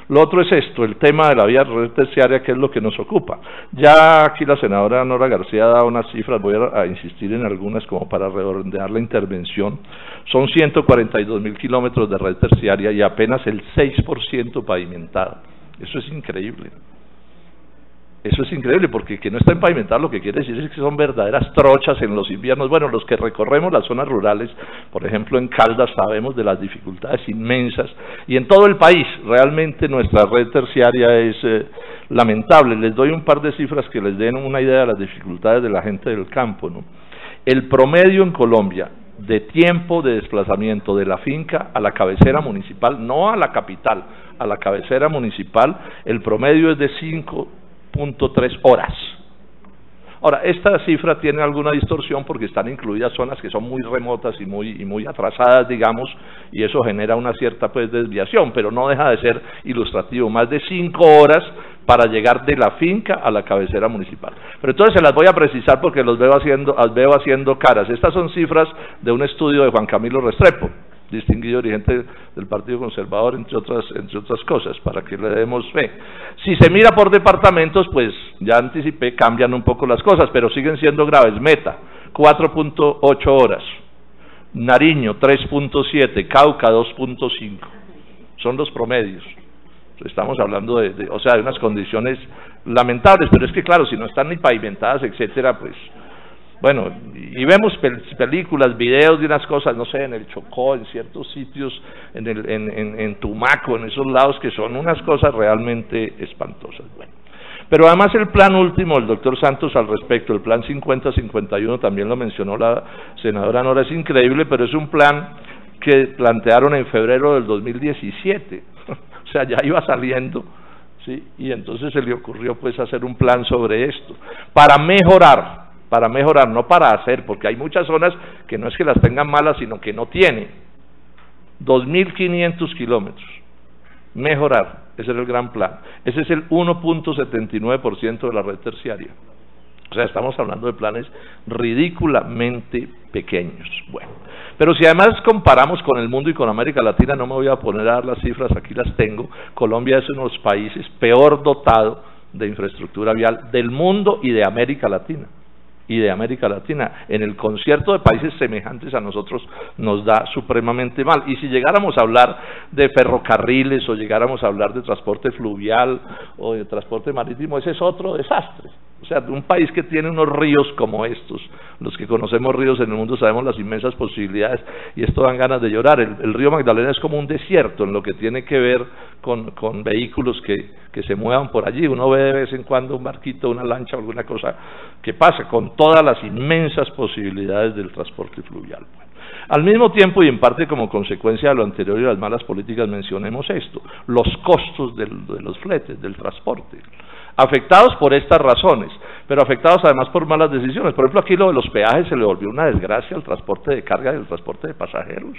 Lo otro es esto, el tema de la vía red terciaria, que es lo que nos ocupa. Ya aquí la senadora Nora García ha dado unas cifras, voy a insistir en algunas como para redondear la intervención. Son 142.000 kilómetros de red terciaria y apenas el 6% pavimentado. Eso es increíble. Eso es increíble, porque que no está pavimentado lo que quiere decir es que son verdaderas trochas en los inviernos. Bueno, los que recorremos las zonas rurales, por ejemplo en Caldas, sabemos de las dificultades inmensas, y en todo el país realmente nuestra red terciaria es lamentable. Les doy un par de cifras que les den una idea de las dificultades de la gente del campo, ¿no? El promedio en Colombia de tiempo de desplazamiento de la finca a la cabecera municipal, no a la capital, a la cabecera municipal, el promedio es de 5.3 horas. Ahora, esta cifra tiene alguna distorsión porque están incluidas zonas que son muy remotas y muy atrasadas, digamos, y eso genera una cierta pues desviación, pero no deja de ser ilustrativo, más de 5 horas para llegar de la finca a la cabecera municipal. Pero entonces se las voy a precisar porque los veo haciendo caras. Estas son cifras de un estudio de Juan Camilo Restrepo, distinguido dirigente del Partido Conservador, entre otras cosas, para que le demos fe. Si se mira por departamentos, pues ya anticipé, cambian un poco las cosas, pero siguen siendo graves. Meta, 4.8 horas, Nariño, 3.7, Cauca, 2.5, son los promedios. Estamos hablando de unas condiciones lamentables, pero es que claro, si no están ni pavimentadas, etcétera, pues bueno, y vemos películas, videos de unas cosas, no sé, en el Chocó, en ciertos sitios, en Tumaco, en esos lados, que son unas cosas realmente espantosas. Bueno, pero además el plan último, el doctor Santos al respecto, el plan 50-51, también lo mencionó la senadora Nora, es increíble, pero es un plan que plantearon en febrero del 2017, o sea, ya iba saliendo, ¿sí? Y entonces se le ocurrió pues hacer un plan sobre esto, para mejorar, no para hacer, porque hay muchas zonas que no es que las tengan malas, sino que no tienen. 2.500 kilómetros, mejorar, ese era el gran plan. Ese es el 1.79% de la red terciaria. O sea, estamos hablando de planes ridículamente pequeños. Bueno, pero si además comparamos con el mundo y con América Latina, no me voy a poner a dar las cifras, aquí las tengo. Colombia es uno de los países peor dotado de infraestructura vial del mundo y de América Latina. En el concierto de países semejantes a nosotros nos da supremamente mal. Y si llegáramos a hablar de ferrocarriles o llegáramos a hablar de transporte fluvial o de transporte marítimo, ese es otro desastre. O sea, un país que tiene unos ríos como estos, los que conocemos ríos en el mundo sabemos las inmensas posibilidades, y esto dan ganas de llorar. El río Magdalena es como un desierto en lo que tiene que ver con vehículos que se muevan por allí. Uno ve de vez en cuando un barquito, una lancha o alguna cosa que pasa, con todas las inmensas posibilidades del transporte fluvial. Bueno, al mismo tiempo, y en parte como consecuencia de lo anterior y las malas políticas, mencionemos esto: los costos de los fletes, del transporte, afectados por estas razones, pero afectados además por malas decisiones. Por ejemplo, aquí lo de los peajes se le volvió una desgracia al transporte de carga y al transporte de pasajeros.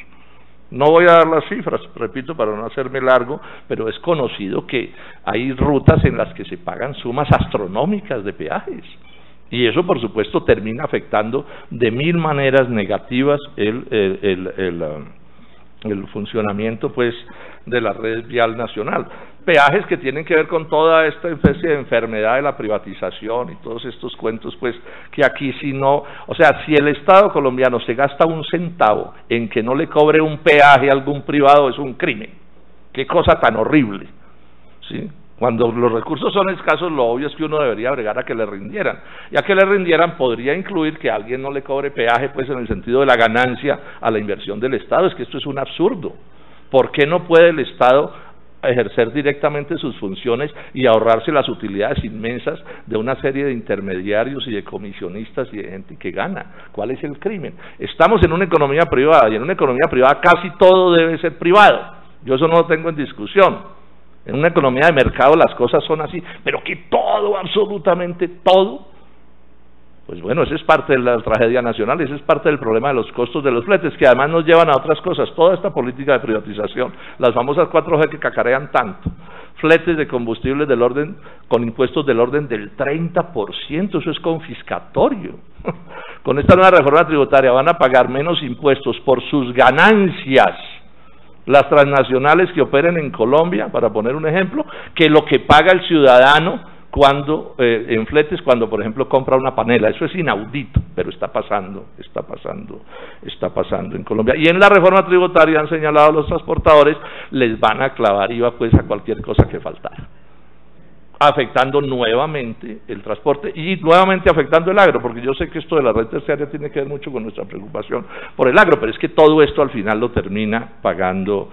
No voy a dar las cifras, repito, para no hacerme largo, pero es conocido que hay rutas en las que se pagan sumas astronómicas de peajes, y eso por supuesto termina afectando de mil maneras negativas el funcionamiento pues de la red vial nacional. Peajes que tienen que ver con toda esta especie de enfermedad de la privatización y todos estos cuentos, pues que aquí si no, o sea, si el Estado colombiano se gasta un centavo en que no le cobre un peaje a algún privado, es un crimen. Qué cosa tan horrible, ¿sí? Cuando los recursos son escasos, lo obvio es que uno debería bregar a que le rindieran, y a que le rindieran podría incluir que alguien no le cobre peaje, pues en el sentido de la ganancia a la inversión del Estado. Es que esto es un absurdo. ¿Por qué no puede el Estado ejercer directamente sus funciones y ahorrarse las utilidades inmensas de una serie de intermediarios y de comisionistas y de gente que gana? ¿Cuál es el crimen? Estamos en una economía privada, y en una economía privada casi todo debe ser privado. Yo eso no lo tengo en discusión. En una economía de mercado las cosas son así, pero que todo, absolutamente todo, pues bueno, esa es parte de la tragedia nacional, ese es parte del problema de los costos de los fletes, que además nos llevan a otras cosas. Toda esta política de privatización, las famosas 4G que cacarean tanto, fletes de combustibles del orden, con impuestos del orden del 30%, eso es confiscatorio. Con esta nueva reforma tributaria van a pagar menos impuestos por sus ganancias las transnacionales que operen en Colombia, para poner un ejemplo, que lo que paga el ciudadano cuando en fletes, cuando por ejemplo compra una panela. Eso es inaudito, pero está pasando en Colombia. Y en la reforma tributaria han señalado a los transportadores, les van a clavar IVA pues a cualquier cosa que faltara, afectando nuevamente el transporte y nuevamente afectando el agro, porque yo sé que esto de la red terciaria tiene que ver mucho con nuestra preocupación por el agro, pero es que todo esto al final lo termina pagando